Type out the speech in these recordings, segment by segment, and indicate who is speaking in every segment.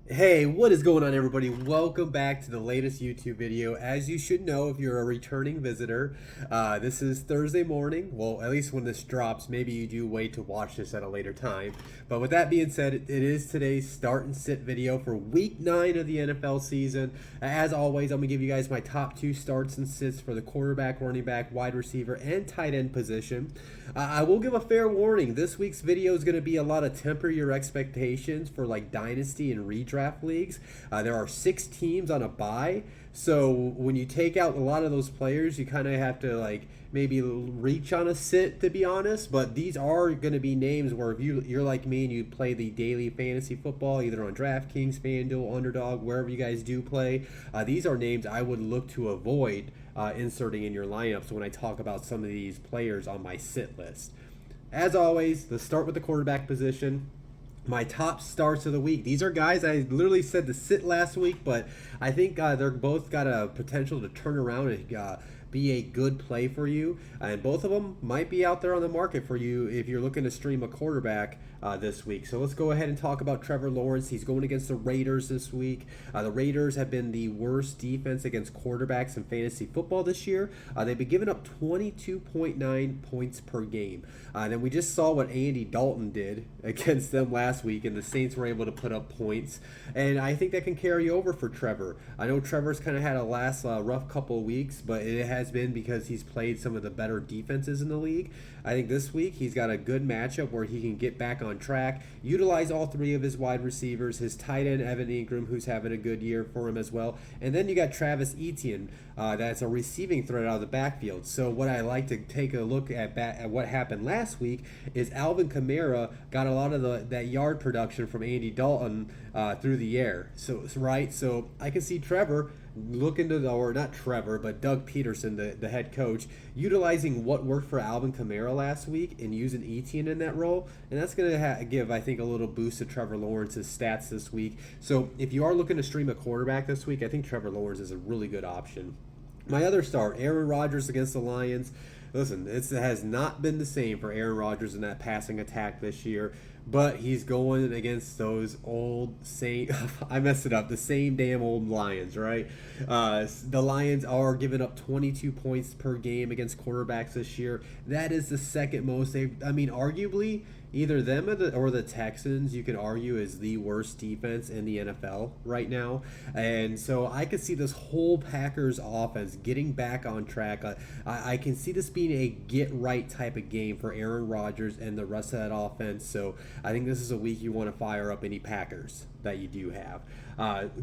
Speaker 1: Hey, what is going on, everybody? Welcome back to the latest YouTube video. As you should know, if you're a returning visitor, this is Thursday morning. Well, at least when this drops, maybe you do wait to watch this at a later time. But with that being said, it is today's start and sit video for week 9 of the NFL season. As always, I'm going to give you guys my top 2 starts and sits for the quarterback, running back, wide receiver, and tight end position. I will give a fair warning. This week's video is going to be a lot of temper your expectations for like dynasty and redraft leagues. There are 6 teams on a bye, so when you take out a lot of those players, you kind of have to like maybe reach on a sit, to be honest. But these are going to be names where if you're like me and you play the daily fantasy football either on DraftKings, FanDuel, Underdog, wherever you guys do play, these are names I would look to avoid inserting in your lineups when I talk about some of these players on my sit list. As always, let's start with the quarterback position. My top starts of the week. These are guys I literally said to sit last week, but I think they're both got a potential to turn around and be a good play for you. And both of them might be out there on the market for you if you're looking to stream a quarterback this week. So let's go ahead and talk about Trevor Lawrence. He's going against the Raiders this week. The Raiders have been the worst defense against quarterbacks in fantasy football this year. They've been giving up 22.9 points per game. Then we just saw what Andy Dalton did against them last week, and the Saints were able to put up points. And I think that can carry over for Trevor. I know Trevor's kind of had a last rough couple of weeks, but it has been because he's played some of the better defenses in the league. I think this week he's got a good matchup where he can get back on track, utilize all 3 of his wide receivers, his tight end Evan Ingram, who's having a good year for him as well, and then you got Travis Etienne, that's a receiving threat out of the backfield. So what I like to take a look at what happened last week is Alvin Kamara got a lot of that yard production from Andy Dalton through the air. So I can see Trevor look into or not Trevor, but Doug Peterson, the head coach, utilizing what worked for Alvin Kamara last week and using Etienne in that role, and that's going to give, I think, a little boost to Trevor Lawrence's stats this week. So if you are looking to stream a quarterback this week, I think Trevor Lawrence is a really good option. My other start, Aaron Rodgers against the Lions. Listen, it has not been the same for Aaron Rodgers in that passing attack this year, but he's going against those old same. I messed it up. The same damn old Lions, right? The Lions are giving up 22 points per game against quarterbacks this year. That is the second most. Arguably, either them or the Texans, you could argue, is the worst defense in the NFL right now. And so I could see this whole Packers offense getting back on track. I can see this being a get right type of game for Aaron Rodgers and the rest of that offense. So I think this is a week you want to fire up any Packers that you do have.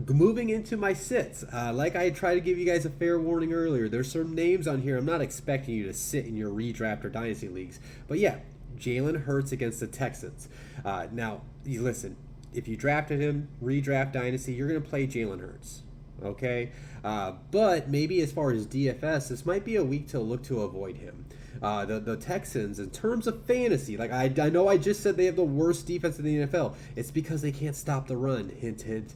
Speaker 1: Moving into my sits, like I tried to give you guys a fair warning earlier, there's some names on here I'm not expecting you to sit in your redraft or dynasty leagues. But yeah, Jalen Hurts against the Texans. Now, you listen, if you drafted him, redraft dynasty, you're going to play Jalen Hurts. Okay? But maybe as far as DFS, this might be a week to look to avoid him. The Texans, in terms of fantasy, like I know I just said they have the worst defense in the NFL. It's because they can't stop the run. Hint, hint.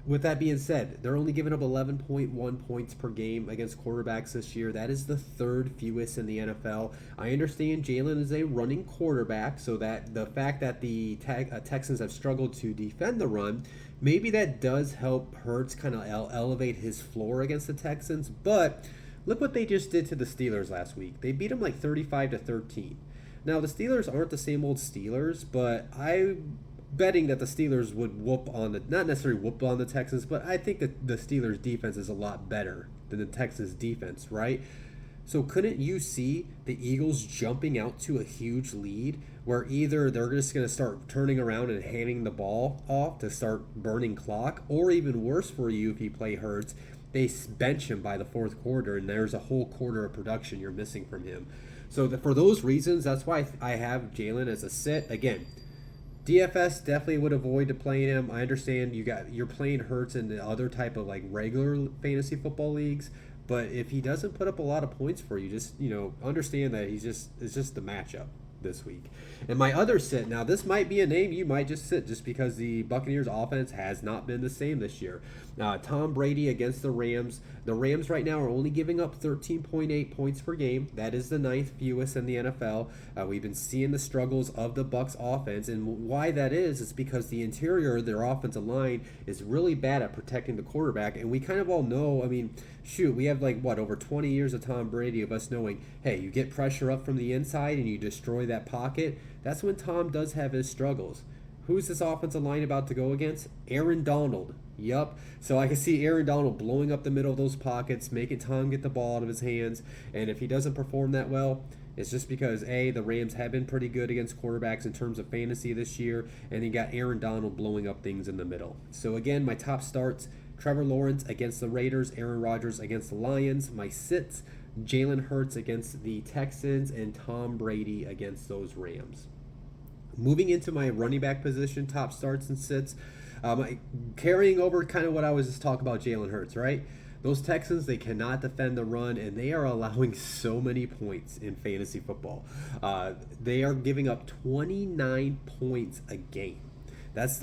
Speaker 1: With that being said, they're only giving up 11.1 points per game against quarterbacks this year. That is the 3rd fewest in the NFL. I understand Jalen is a running quarterback, so that the fact that the Texans have struggled to defend the run, maybe that does help Hurts kind of elevate his floor against the Texans. But look what they just did to the Steelers last week. They beat them like 35-13. Now the Steelers aren't the same old Steelers, but I'm betting that the Steelers would not necessarily whoop on the Texans, but I think that the Steelers defense is a lot better than the Texans defense, right? So couldn't you see the Eagles jumping out to a huge lead where either they're just going to start turning around and handing the ball off to start burning clock, or even worse for you if you play Hurts, they bench him by the 4th quarter and there's a whole quarter of production you're missing from him. So for those reasons, that's why I have Jalen as a sit. Again, DFS definitely would avoid playing him. I understand you're playing Hurts in the other type of like regular fantasy football leagues, but if he doesn't put up a lot of points for you, just understand that it's just the matchup this week. And my other sit, now this might be a name you might just sit just because the Buccaneers offense has not been the same this year. Tom Brady against the Rams. The Rams right now are only giving up 13.8 points per game. That is the ninth fewest in the NFL. We've been seeing the struggles of the Bucs offense, and why that is because the interior of their offensive line is really bad at protecting the quarterback. And we kind of all know, I mean, shoot, we have over 20 years of Tom Brady of us knowing, hey, you get pressure up from the inside and you destroy that pocket. That's when Tom does have his struggles. Who's this offensive line about to go against? Aaron Donald. Yup. So I can see Aaron Donald blowing up the middle of those pockets, making Tom get the ball out of his hands. And if he doesn't perform that well, it's just because, A, the Rams have been pretty good against quarterbacks in terms of fantasy this year, and you got Aaron Donald blowing up things in the middle. So again, my top starts, Trevor Lawrence against the Raiders, Aaron Rodgers against the Lions. My sits, Jalen Hurts against the Texans, and Tom Brady against those Rams. Moving into my running back position, top starts and sits, carrying over kind of what I was just talking about Jalen Hurts, right? Those Texans, they cannot defend the run, and they are allowing so many points in fantasy football. They are giving up 29 points a game. That's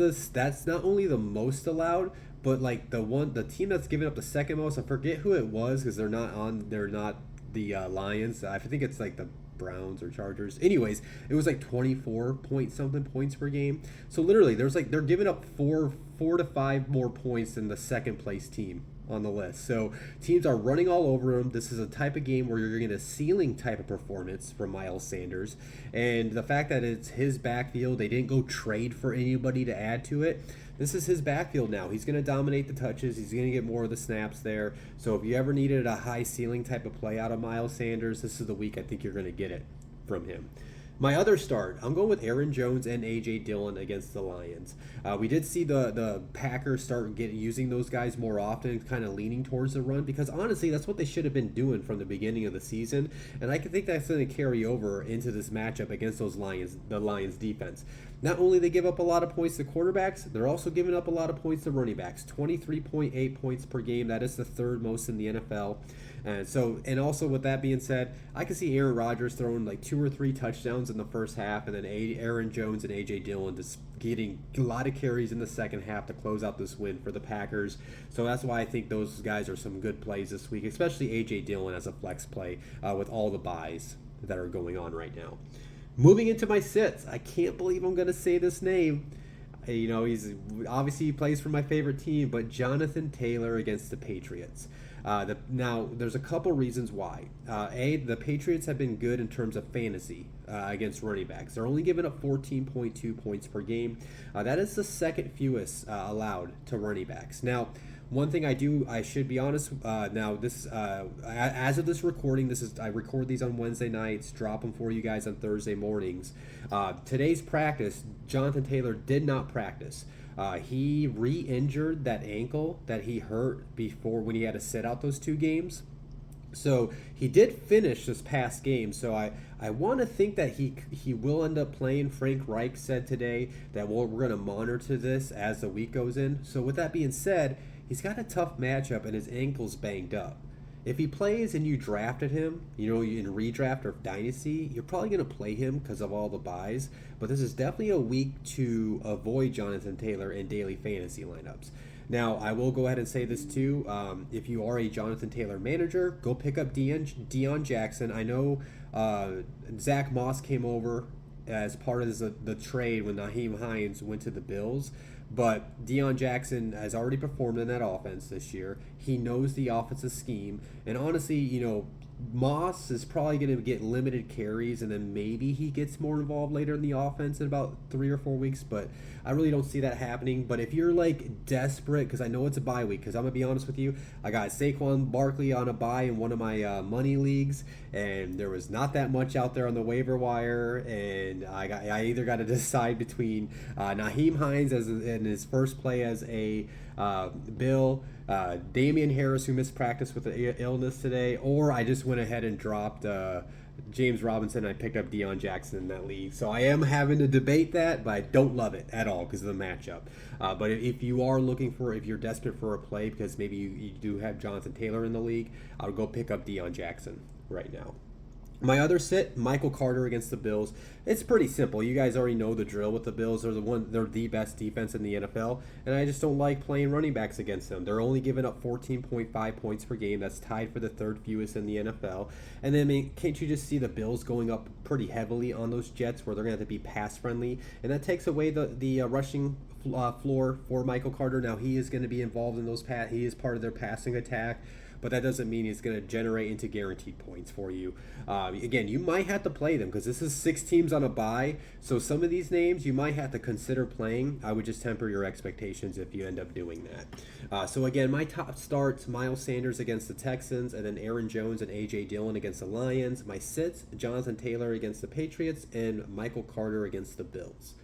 Speaker 1: not only the most allowed, but the team that's giving up the second most, I forget who it was because they're not the Lions. I think it's like the Browns or Chargers. Anyways, it was like 24 point something points per game. So literally, they're giving up four to five more points than the second place team on the list. So teams are running all over them. This is a type of game where you're going to get a ceiling type of performance from Miles Sanders. And the fact that it's his backfield, they didn't go trade for anybody to add to it. This is his backfield now. He's going to dominate the touches. He's going to get more of the snaps there. So if you ever needed a high ceiling type of play out of Miles Sanders, this is the week I think you're going to get it from him. My other start, I'm going with Aaron Jones and A.J. Dillon against the Lions. We did see the Packers start using those guys more often, kind of leaning towards the run, because honestly, that's what they should have been doing from the beginning of the season. And I think that's going to carry over into this matchup against the Lions defense. Not only they give up a lot of points to quarterbacks, they're also giving up a lot of points to running backs. 23.8 points per game. That is the third most in the NFL. And also with that being said, I can see Aaron Rodgers throwing like 2 or 3 touchdowns in the first half, and then Aaron Jones and A.J. Dillon just getting a lot of carries in the second half to close out this win for the Packers. So that's why I think those guys are some good plays this week, especially A.J. Dillon as a flex play with all the buys that are going on right now. Moving into my sits, I can't believe I'm going to say this name. You know, he plays for my favorite team, but Jonathan Taylor against the Patriots. Now, there's a couple reasons why. The Patriots have been good in terms of fantasy against running backs. They're only giving up 14.2 points per game. That is the second fewest allowed to running backs. Now, one thing I should be honest. Now, this as of this recording, I record these on Wednesday nights, drop them for you guys on Thursday mornings. Today's practice, Jonathan Taylor did not practice. He re-injured that ankle that he hurt before when he had to sit out those 2 games. So he did finish this past game. So I want to think that he will end up playing. Frank Reich said today that we're going to monitor this as the week goes in. So with that being said, he's got a tough matchup and his ankle's banged up. If he plays and you drafted him, in redraft or dynasty, you're probably going to play him because of all the buys. But this is definitely a week to avoid Jonathan Taylor in daily fantasy lineups. Now, I will go ahead and say this too. If you are a Jonathan Taylor manager, go pick up Deion Jackson. I know Zach Moss came over as part of the trade when Nyheim Hines went to the Bills. But Deion Jackson has already performed in that offense this year. He knows the offensive scheme. And honestly, Moss is probably going to get limited carries, and then maybe he gets more involved later in the offense in about 3 or 4 weeks. But I really don't see that happening. But if you're desperate, because I know it's a bye week, because I'm going to be honest with you, I got Saquon Barkley on a bye in one of my money leagues, and there was not that much out there on the waiver wire, and I either got to decide between Nyheim Hines in his first play as a Bill, Damian Harris, who missed practice with the illness today, or I just went ahead and dropped James Robinson. I picked up Deion Jackson in that league. So I am having to debate that, but I don't love it at all because of the matchup. But if you're desperate for a play because maybe you do have Jonathan Taylor in the league, I would go pick up Deion Jackson right now. My other sit, Michael Carter against the Bills. It's pretty simple. You guys already know the drill with the Bills. They're the best defense in the NFL, and I just don't like playing running backs against them. They're only giving up 14.5 points per game. That's tied for the third fewest in the NFL. And then, I mean, can't you just see the Bills going up pretty heavily on those Jets, where they're going to have to be pass friendly, and that takes away the rushing floor for Michael Carter. Now he is going to be involved in those He is part of their passing attack, but that doesn't mean he's going to generate into guaranteed points for you. Again, you might have to play them because this is 6 teams on a bye. So some of these names you might have to consider playing. I would just temper your expectations if you end up doing that. So again, my top starts: Miles Sanders against the Texans, and then Aaron Jones and A.J. Dillon against the Lions. My sits: Jonathan Taylor against the Patriots and Michael Carter against the Bills.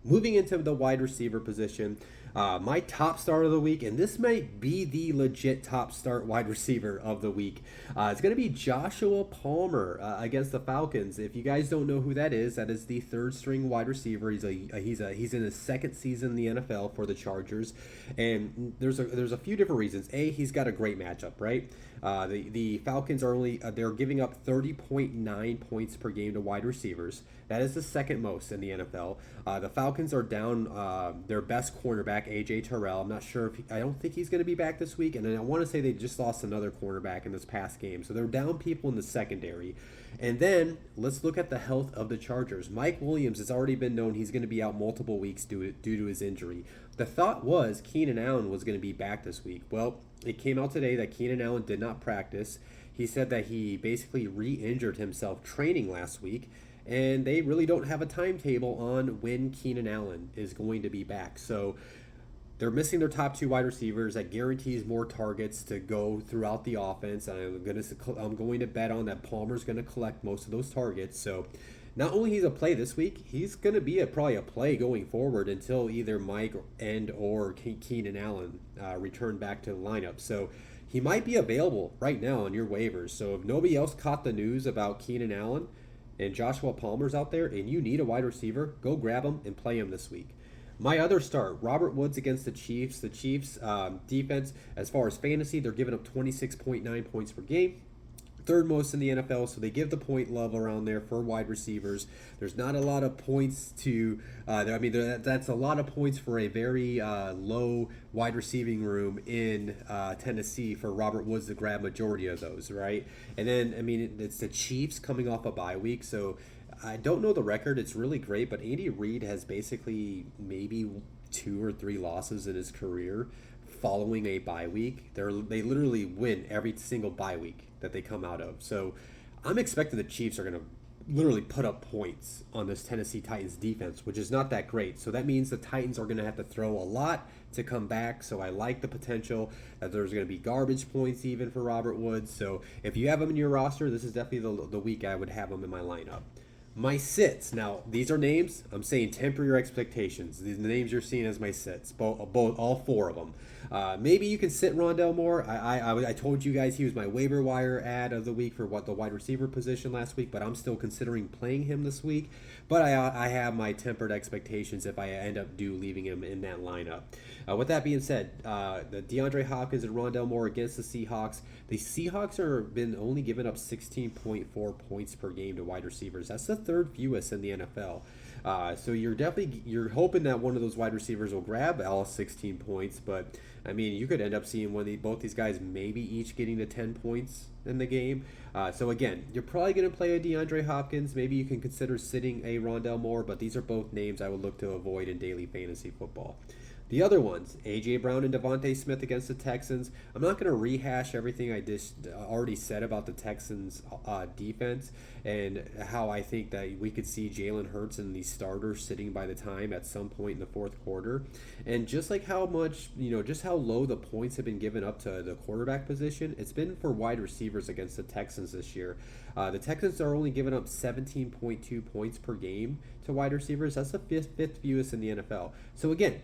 Speaker 1: Moving into the wide receiver position, my top start of the week, and this might be the legit top start wide receiver of the week, it's going to be Joshua Palmer against the Falcons. If you guys don't know who that is the third string wide receiver. He's in his second season in the NFL for the Chargers, and there's a few different reasons. He's got a great matchup, right? The Falcons are they're giving up 30.9 points per game to wide receivers. That is the second most in the NFL. The Falcons are down their best cornerback, A.J. Terrell. I'm not sure I don't think he's going to be back this week. And then I want to say they just lost another cornerback in this past game. So they're down people in the secondary. And then let's look at the health of the Chargers. Mike Williams has already been known he's going to be out multiple weeks due to his injury. The thought was Keenan Allen was going to be back this week. Well, it came out today that Keenan Allen did not practice. He said that he basically re-injured himself training last week, and they really don't have a timetable on when Keenan Allen is going to be back. So they're missing their top 2 wide receivers. That guarantees more targets to go throughout the offense. I'm going to bet on that Palmer's going to collect most of those targets. So not only he's a play this week, he's going to be probably a play going forward until either Mike or Keenan Allen return back to the lineup. So he might be available right now on your waivers. So if nobody else caught the news about Keenan Allen and Joshua Palmer's out there and you need a wide receiver, go grab him and play him this week. My other start, Robert Woods against the Chiefs. The Chiefs defense, as far as fantasy, they're giving up 26.9 points per game. Third most in the NFL, so they give the point love around there for wide receivers. There's not a lot of points that's a lot of points for a very low wide receiving room in Tennessee for Robert Woods to grab majority of those, right? And then, it's the Chiefs coming off a bye week, so I don't know the record. It's really great, but Andy Reid has basically maybe 2 or 3 losses in his career following a bye week. They literally win every single bye week that they come out of. So I'm expecting the Chiefs are going to literally put up points on this Tennessee Titans defense, which is not that great. So that means the Titans are going to have to throw a lot to come back. So I like the potential that there's going to be garbage points even for Robert Woods. So if you have him in your roster, this is definitely the week I would have him in my lineup. My sits. Now, these are names. I'm saying temper your expectations. These are the names you're seeing as my sits, all 4 of them. Maybe you can sit Rondale Moore. I told you guys he was my waiver wire ad of the week for the wide receiver position last week, but I'm still considering playing him this week. But I have my tempered expectations if I end up leaving him in that lineup. With that being said, the DeAndre Hopkins and Rondale Moore against the Seahawks. The Seahawks have been only giving up 16.4 points per game to wide receivers. That's the third fewest in the NFL. So you're hoping that one of those wide receivers will grab all 16 points, but you could end up seeing both these guys maybe each getting to 10 points in the game. So again, you're probably going to play a DeAndre Hopkins. Maybe you can consider sitting a Rondale Moore, but these are both names I would look to avoid in daily fantasy football. The other ones, A.J. Brown and Devontae Smith against the Texans. I'm not going to rehash everything I just already said about the Texans' defense and how I think that we could see Jalen Hurts and these starters sitting by the time at some point in the fourth quarter. And just like how much, just how low the points have been given up to the quarterback position, it's been for wide receivers against the Texans this year. The Texans are only giving up 17.2 points per game to wide receivers. That's the fifth fewest in the NFL. So again,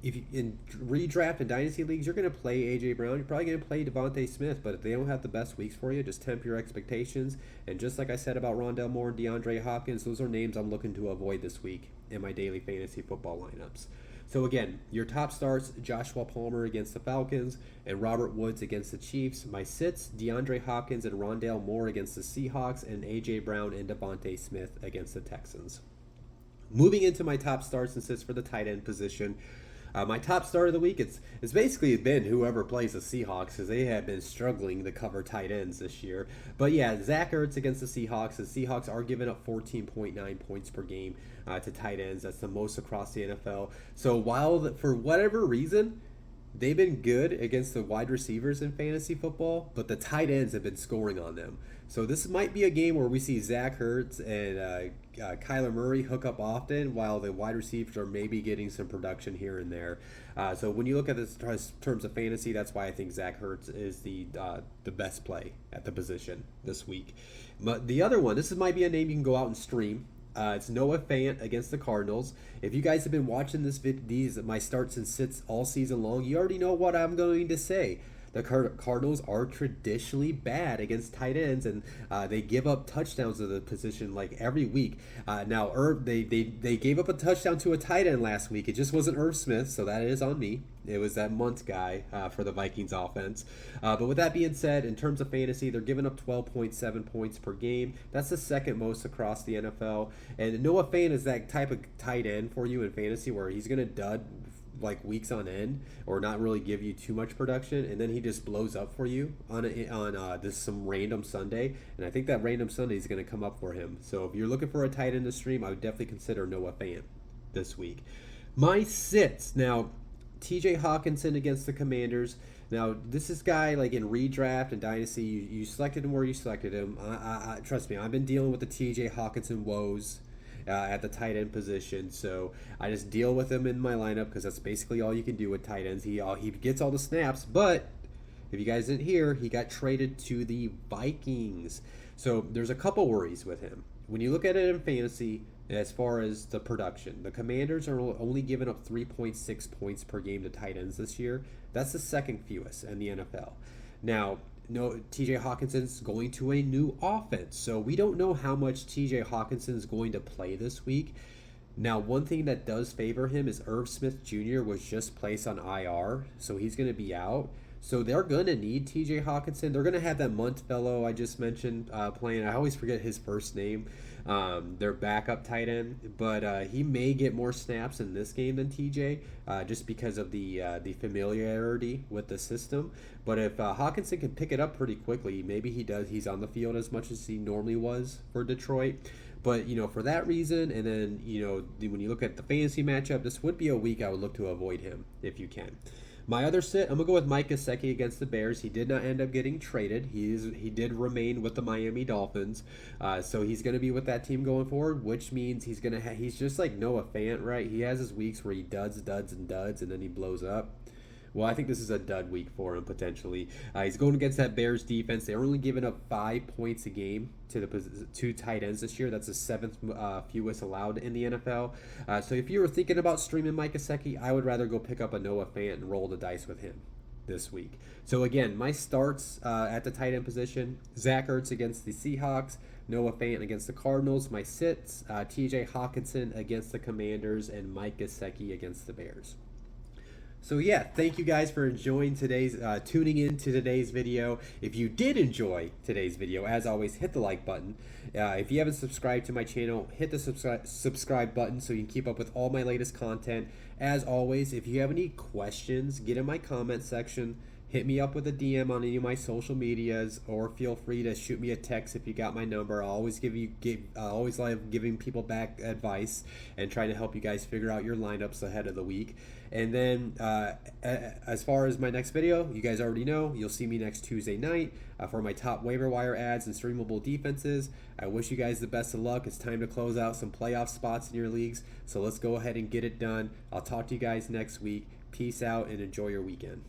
Speaker 1: if you, in redraft and dynasty leagues, you're going to play AJ Brown. You're probably going to play Devontae Smith, but if they don't have the best weeks for you, just temper your expectations. And just like I said about Rondale Moore and DeAndre Hopkins, those are names I'm looking to avoid this week in my daily fantasy football lineups. So again, your top starts: Joshua Palmer against the Falcons and Robert Woods against the Chiefs. My sits: DeAndre Hopkins and Rondale Moore against the Seahawks, and AJ Brown and Devontae Smith against the Texans. Moving into my top starts and sits for the tight end position. My top start of the week, it's basically been whoever plays the Seahawks, because they have been struggling to cover tight ends this year. But yeah, Zach Ertz against the Seahawks. The Seahawks are giving up 14.9 points per game to tight ends. That's the most across the NFL. So while, for whatever reason, they've been good against the wide receivers in fantasy football, but the tight ends have been scoring on them. So this might be a game where we see Zach Ertz and Kyler Murray hook up often, while the wide receivers are maybe getting some production here and there. So when you look at this in terms of fantasy, that's why I think Zach Ertz is the best play at the position this week. But the other one, might be a name you can go out and stream. It's Noah Fant against the Cardinals. If you guys have been watching these my starts and sits all season long, you already know what I'm going to say. The Cardinals are traditionally bad against tight ends, and they give up touchdowns to the position like every week. Now, they gave up a touchdown to a tight end last week. It just wasn't Irv Smith, so that is on me. It was that Munt guy for the Vikings offense. But with that being said, in terms of fantasy, they're giving up 12.7 points per game. That's the second most across the NFL. And Noah Fant is that type of tight end for you in fantasy where he's going to dud like weeks on end or not really give you too much production, and then he just blows up for you on this some random Sunday, and I think that random Sunday is going to come up for him. So if you're looking for a tight end to stream, I would definitely consider Noah Fant this week. My sits now: TJ Hawkinson against the Commanders. Now, this is guy like in redraft and dynasty, you selected him where you selected him. I trust me, I've been dealing with the TJ Hawkinson woes at the tight end position, so I just deal with him in my lineup because that's basically all you can do with tight ends. He gets all the snaps, but if you guys didn't hear, he got traded to the Vikings. So there's a couple worries with him. When you look at it in fantasy, as far as the production, the Commanders are only giving up 3.6 points per game to tight ends this year. That's the second fewest in the NFL. Now, no, TJ Hawkinson's going to a new offense, so we don't know how much TJ Hawkinson's going to play this week. Now, one thing that does favor him is Irv Smith Jr. was just placed on IR, so he's going to be out. So they're going to need TJ Hawkinson. They're going to have that Munt fellow I just mentioned playing. I always forget his first name. Their backup tight end, but he may get more snaps in this game than TJ, just because of the familiarity with the system. But if Hawkinson can pick it up pretty quickly, maybe he does. He's on the field as much as he normally was for Detroit. But, for that reason, and then, when you look at the fantasy matchup, this would be a week I would look to avoid him if you can. My other sit, I'm going to go with Mike Gesicki against the Bears. He did not end up getting traded. He did remain with the Miami Dolphins. So he's going to be with that team going forward, which means he's going to he's just like Noah Fant, right? He has his weeks where he duds, and then he blows up. Well, I think this is a dud week for him, potentially. He's going against that Bears defense. They're only giving up 5 points a game to the two tight ends this year. That's the seventh fewest allowed in the NFL. So if you were thinking about streaming Mike Gesicki, I would rather go pick up a Noah Fant and roll the dice with him this week. So again, my starts at the tight end position: Zach Ertz against the Seahawks, Noah Fant against the Cardinals. My sits: TJ Hawkinson against the Commanders, and Mike Gesicki against the Bears. So yeah, thank you guys for enjoying tuning in to today's video. If you did enjoy today's video, as always, hit the like button. If you haven't subscribed to my channel, hit the subscribe button so you can keep up with all my latest content. As always, if you have any questions, get in my comment section. Hit me up with a DM on any of my social medias, or feel free to shoot me a text if you got my number. I always always love giving people back advice and trying to help you guys figure out your lineups ahead of the week. And then as far as my next video, you guys already know, you'll see me next Tuesday night for my top waiver wire ads and streamable defenses. I wish you guys the best of luck. It's time to close out some playoff spots in your leagues, so let's go ahead and get it done. I'll talk to you guys next week. Peace out and enjoy your weekend.